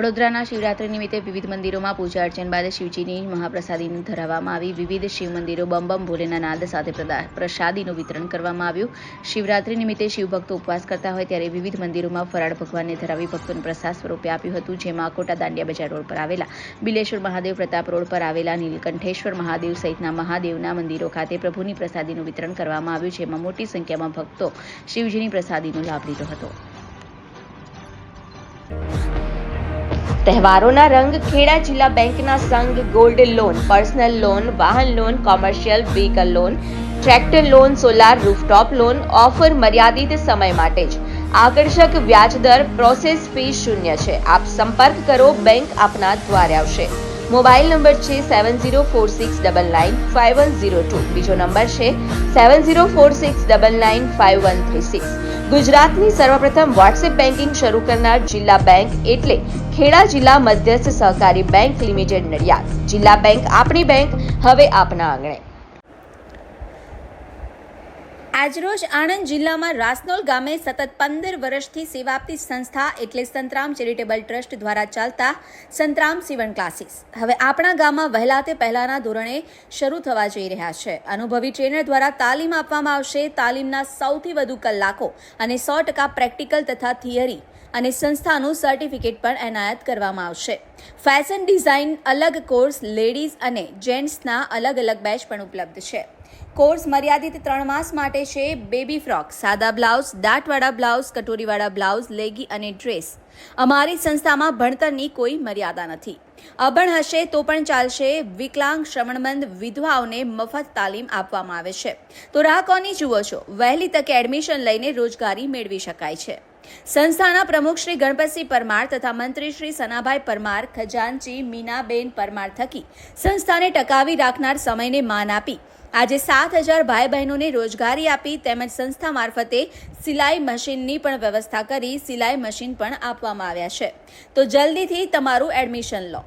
વડોદરાના શિવરાત્રી નિમિત્તે વિવિધ મંદિરોમાં પૂજા અર્ચન બાદ શિવજીની મહાપ્રસાદીનું ધરાવવામાં આવી. વિવિધ શિવ મંદિરો બમ બમ ભોલેના નાદ સાથે પ્રસાદીનું વિતરણ કરવામાં આવ્યું. શિવરાત્રી નિમિત્તે શિવભક્તો ઉપવાસ કરતા હોય ત્યારે વિવિધ મંદિરોમાં ફરાળ ભગવાનને ધરાવી ભક્તોને પ્રસાદ સ્વરૂપે આપ્યું હતું. જેમાં અકોટા દાંડિયા બજાર રોડ પર આવેલા બિલેશ્વર મહાદેવ, પ્રતાપ રોડ પર આવેલા નીલકંઠેશ્વર મહાદેવ સહિતના મહાદેવના મંદિરો ખાતે પ્રભુની પ્રસાદીનું વિતરણ કરવામાં આવ્યું. જેમાં મોટી સંખ્યામાં ભક્તો શિવજીની પ્રસાદીનો લાભ લીધો હતો. તહેવારોના રંગ ખેડા જિલ્લા બેંકના સંઘ ગોલ્ડ લોન, પર્સનલ લોન, વાહન loan, commercial vehicle loan, tractor loan, solar rooftop loan offer મર્યાદિત સમય માટે જ. આકર્ષક વ્યાજદર, પ્રોસેસ ફી શૂન્ય છે. આપ સંપર્ક કરો, બેંક આપના દ્વારે આવશે. મોબાઈલ નંબર છે 7046995102. બીજો નંબર છે 7046995136. ગુજરાતની સર્વપ્રથમ વોટ્સએપ બેન્કિંગ શરૂ કરનાર જિલ્લા બેંક એટલે ખેડા જિલ્લા મધ્યસ્થ સહકારી બેંક લિમિટેડ નડિયાદ. જિલ્લા બેંક આપણી બેંક, હવે આપના આંગણે. આજરોજ આણંદ જિલ્લામાં રાસનોલ ગામે સતત 15 વર્ષથી સેવા આપતી સંસ્થા એટલે સંતરામ ચેરિટેબલ ટ્રસ્ટ દ્વારા ચાલતા સંતરામ સીવણ ક્લાસીસ હવે આપણા ગામમાં વહેલા તે પહેલાના ધોરણે શરૂ થવા જઈ રહ્યા છે. અનુભવી ટ્રેનર દ્વારા તાલીમ આપવામાં આવશે. તાલીમના સૌથી વધુ કલાકો અને 100% પ્રેક્ટિકલ તથા થિયરી અને સંસ્થાનું સર્ટિફિકેટ પણ એનાયત કરવામાં આવશે. ફેશન ડિઝાઇન અલગ કોર્સ, લેડીઝ અને જેન્ટ્સના અલગ અલગ બેચ પણ ઉપલબ્ધ છે. કોર્સ મર્યાદિત 3 માસ માટે છે. બેબી ફ્રોક, સાદા બ્લાઉઝ, દાંતવાળા બ્લાઉઝ, કટોરીવાળા બ્લાઉઝ, લેગી અને ડ્રેસ. અમારી સંસ્થામાં ભણતરની કોઈ મર્યાદા નથી. અભણ હશે તો પણ ચાલશે. વિકલાંગ, શ્રવણમંદ, વિધવાઓને મફત તાલીમ આપવામાં આવે છે. તો રાહ કોની જુઓ છો? વહેલી તકે એડમિશન લઈને રોજગારી મેળવી શકાય છે. સંસ્થાના પ્રમુખ શ્રી ગણપતસિંહ પરમાર તથા મંત્રી શ્રી સનાભાઈ પરમાર, ખજાનચી મીનાબેન પરમાર થકી સંસ્થાને ટકાવી રાખનાર સમયને માન આપી આજે 7,000 ભાઈ બહેનોને રોજગારી આપી તેમજ સંસ્થા મારફતે સિલાઈ મશીનની પણ વ્યવસ્થા કરી સિલાઈ મશીન પણ આપવામાં આવ્યા છે. તો જલ્દીથી તમારું એડમિશન લો.